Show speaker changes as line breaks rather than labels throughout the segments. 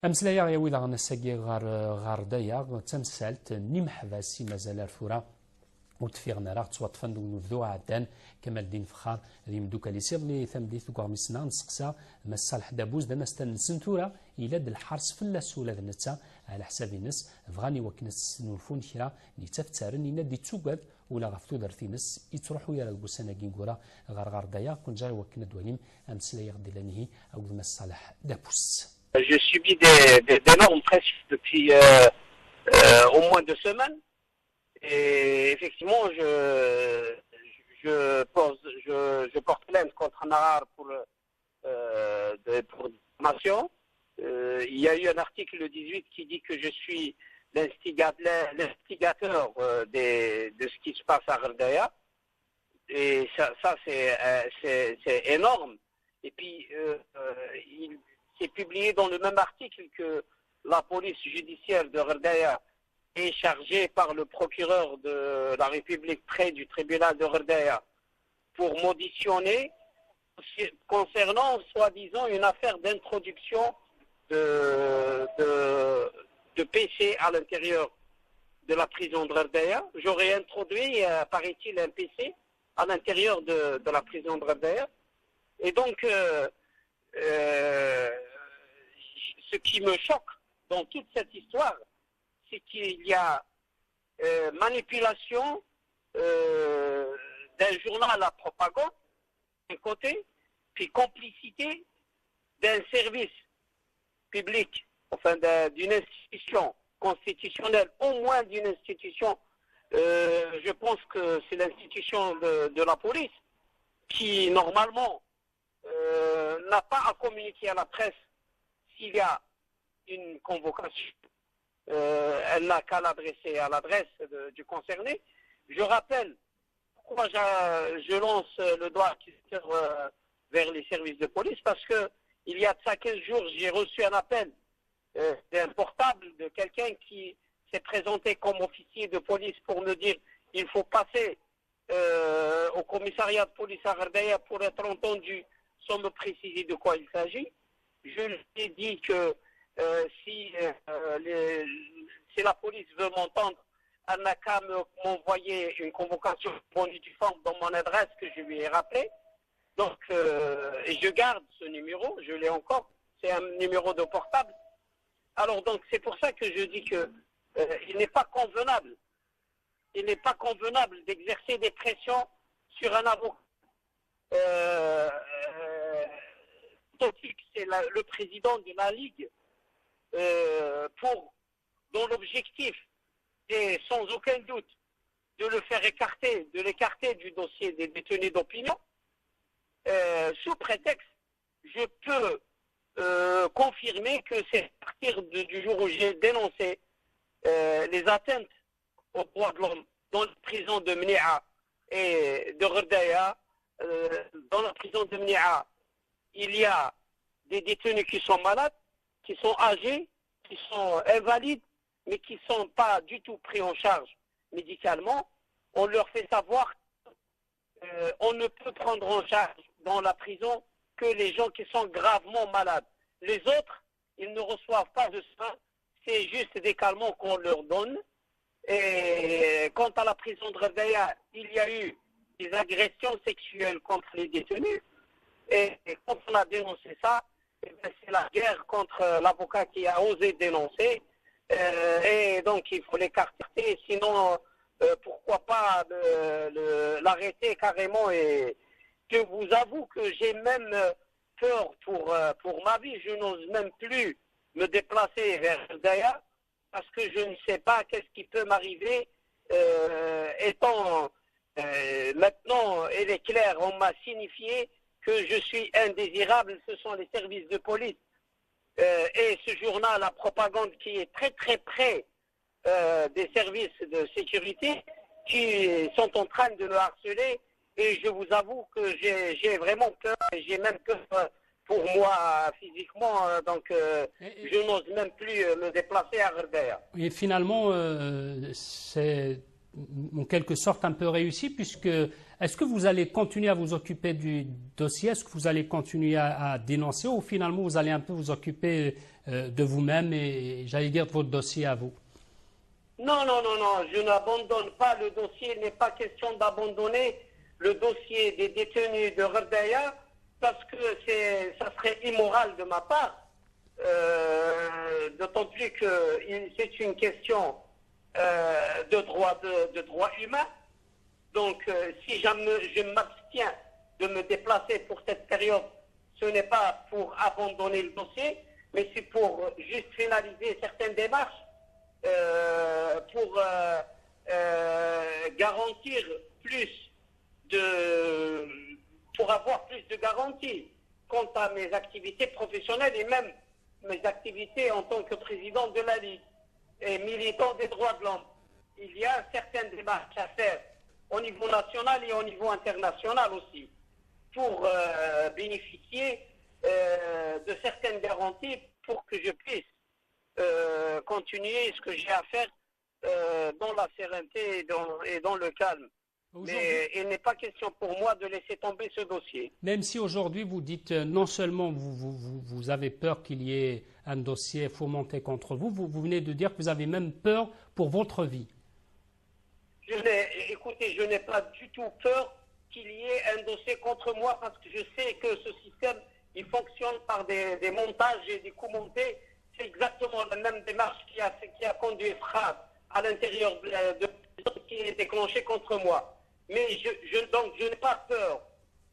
أمسلايا يا ويلا غنساقي غار دايا تمسالت نيم حباسي مازال رثورة وتفيغنا راه توطفن ونبذو عدان كمال الدين فخار ذي مدوكا لي سير لي ثمدي ثقوا مسنا نسقسا ما صالح دابوز دنا ستن سنتورا إلا الحرس في السولة نتا على حساب الناس فغاني وكنس نورفون كرا نتفترن ينادي تسوقد ولا غفتو درتي ناس يتروحوا يا البوسانا كينكورا غار دايا كون جاي وكنا دواليم أمسلايا غدي لانهي أو ما صالح دابوس.
Je subis d'énormes pressions depuis au moins 2 semaines. Et effectivement, je porte plainte contre Nahar pour diffamation. Il y a eu un article le 18 qui dit que je suis l'instigateur de ce qui se passe à Gherdaya. Et ça c'est énorme. Et puis, c'est publié dans le même article que la police judiciaire de Gherdaya est chargée par le procureur de la République près du tribunal de Gherdaya pour m'auditionner concernant, soi-disant, une affaire d'introduction de PC à l'intérieur de la prison de Gherdaya. J'aurais introduit, paraît-il, un PC à l'intérieur de la prison de Gherdaya. Et donc, ce qui me choque dans toute cette histoire, c'est qu'il y a manipulation d'un journal à propagande, d'un côté, puis complicité d'un service public, enfin d'une institution constitutionnelle, au moins d'une institution, je pense que c'est l'institution de la police, qui normalement n'a pas à communiquer à la presse s'il y a une convocation. Elle n'a qu'à l'adresser à l'adresse du concerné. Je rappelle pourquoi je lance le doigt accusateur vers les services de police, parce que il y a de ça 15 jours, j'ai reçu un appel d'un portable de quelqu'un qui s'est présenté comme officier de police pour me dire il faut passer au commissariat de police à Gherdaya pour être entendu sans me préciser de quoi il s'agit. Je lui ai dit que si la police veut m'entendre, elle n'a qu'à m'envoyer une convocation pour uniforme dans mon adresse que je lui ai rappelée. Donc, et je garde ce numéro, je l'ai encore, c'est un numéro de portable. Alors donc, c'est pour ça que je dis que il n'est pas convenable. Il n'est pas convenable d'exercer des pressions sur un avocat. C'est le président de la Ligue dont l'objectif est sans aucun doute de le faire écarter, de l'écarter du dossier des détenus d'opinion. Sous prétexte, je peux confirmer que c'est à partir du jour où j'ai dénoncé les atteintes aux droits de l'homme dans la prison de Mni'a et de Gherdaya. Dans la prison de Mni'a, il y a des détenus qui sont malades, qui sont âgés, qui sont invalides, mais qui ne sont pas du tout pris en charge médicalement. On leur fait savoir qu'on ne peut prendre en charge dans la prison que les gens qui sont gravement malades. Les autres, ils ne reçoivent pas de soins, c'est juste des calmants qu'on leur donne. Et quant à la prison de Gherdaya, il y a eu des agressions sexuelles contre les détenus. Et quand on a dénoncé ça, c'est la guerre contre l'avocat qui a osé dénoncer. Et donc il faut l'écarter, sinon pourquoi pas l'arrêter carrément. Et je vous avoue que j'ai même peur pour ma vie. Je n'ose même plus me déplacer vers Gherdaya parce que je ne sais pas qu'est-ce qui peut m'arriver étant maintenant, elle est claire, on m'a signifié que je suis indésirable, ce sont les services de police et ce journal, la propagande qui est très très près des services de sécurité qui sont en train de le harceler, et je vous avoue que j'ai vraiment peur, et j'ai même peur pour moi physiquement, donc je n'ose même plus me déplacer à Gherdaya.
Et finalement, c'est en quelque sorte un peu réussi, puisque est-ce que vous allez continuer à vous occuper du dossier? Est-ce que vous allez continuer à dénoncer, ou finalement vous allez un peu vous occuper de vous-même et j'allais dire de votre dossier à vous?
Non, non, non, non, je n'abandonne pas le dossier. Il n'est pas question d'abandonner le dossier des détenus de Ghardaya parce que ça serait immoral de ma part. D'autant plus que c'est une question de droit humain. Donc, si je m'abstiens de me déplacer pour cette période, ce n'est pas pour abandonner le dossier, mais c'est pour juste finaliser certaines démarches, pour garantir pour avoir plus de garanties quant à mes activités professionnelles et même mes activités en tant que président de la Ligue et militant des droits de l'homme. Il y a certaines démarches à faire au niveau national et au niveau international aussi pour bénéficier de certaines garanties pour que je puisse continuer ce que j'ai à faire dans la sérénité et dans le calme. Mais il n'est pas question pour moi de laisser tomber ce dossier.
Même si aujourd'hui vous dites non seulement vous avez peur qu'il y ait un dossier fomenté contre vous, vous venez de dire que vous avez même peur pour votre vie.
Écoutez, je n'ai pas du tout peur qu'il y ait un dossier contre moi parce que je sais que ce système, il fonctionne par des montages et des coups montés. C'est exactement la même démarche qui a conduit Frad à l'intérieur de qui est déclenché contre moi. Mais donc je n'ai pas peur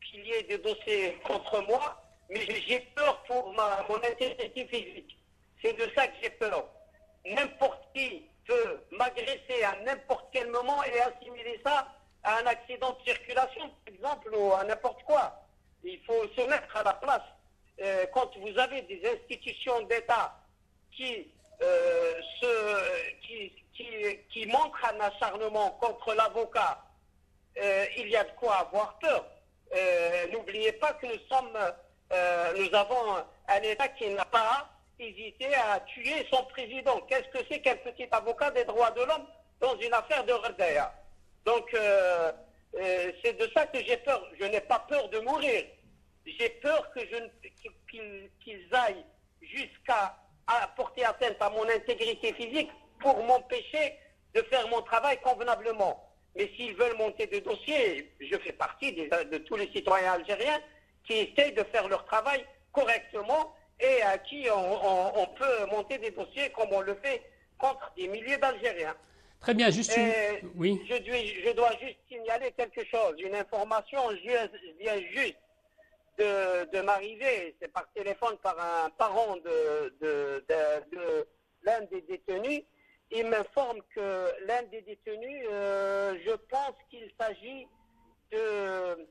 qu'il y ait des dossiers contre moi, mais j'ai peur pour mon intégrité physique. C'est de ça que j'ai peur. N'importe qui peut m'agresser à n'importe quel moment et assimiler ça à un accident de circulation, par exemple, ou à n'importe quoi. Il faut se mettre à la place. Quand vous avez des institutions d'État qui montrent un acharnement contre l'avocat, il y a de quoi avoir peur. N'oubliez pas que nous avons un État qui n'a pas hésité à tuer son président. Qu'est-ce que c'est qu'un petit avocat des droits de l'homme dans une affaire de Ghardaya? Donc, c'est de ça que j'ai peur. Je n'ai pas peur de mourir. J'ai peur qu'ils aillent jusqu'à porter atteinte à mon intégrité physique pour m'empêcher de faire mon travail convenablement. Mais s'ils veulent monter des dossiers, je fais partie de tous les citoyens algériens qui essayent de faire leur travail correctement et à qui on peut monter des dossiers comme on le fait contre des milliers d'Algériens.
Très bien, juste oui.
Je dois juste signaler quelque chose, une information vient juste de m'arriver, c'est par téléphone par un parent de l'un des détenus. Il m'informe que l'un des détenus, je pense qu'il s'agit de...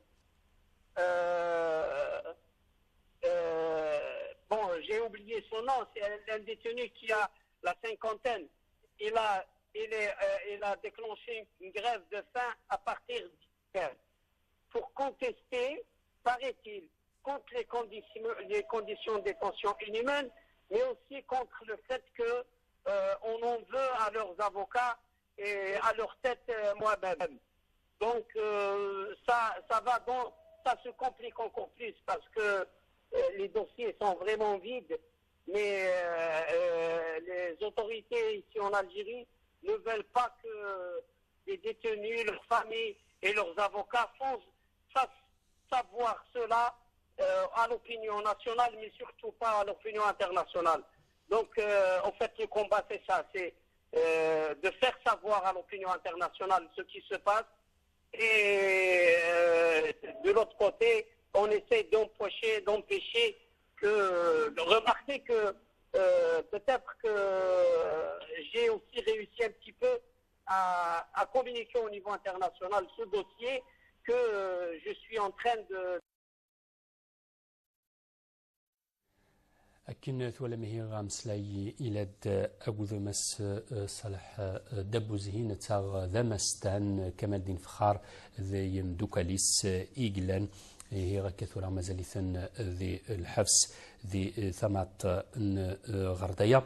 bon, j'ai oublié son nom, c'est un détenu qui a la cinquantaine. Il a déclenché une grève de faim à partir d'hier pour contester, paraît-il, contre les conditions de détention inhumaines, mais aussi contre le fait que on en veut à leurs avocats et à leur tête moi-même. Donc ça se complique encore plus parce que les dossiers sont vraiment vides, mais les autorités ici en Algérie ne veulent pas que les détenus, leurs familles et leurs avocats fassent savoir cela à l'opinion nationale, mais surtout pas à l'opinion internationale. Donc, en fait, le combat, c'est ça, c'est de faire savoir à l'opinion internationale ce qui se passe. Et de l'autre côté, on essaie d'empêcher de remarquer que peut-être que j'ai aussi réussi un petit peu à communiquer au niveau international ce dossier, que je suis en train de...
أكن ثول مهي غامسلاي إلى أجوذ مس صالح دبوزهين تاغ ذمستان كمال الدين فخار ذي يمدوكاليس إيجلان هي غكثورا مازاليثن ذي الحفس ذي ثمات غردية.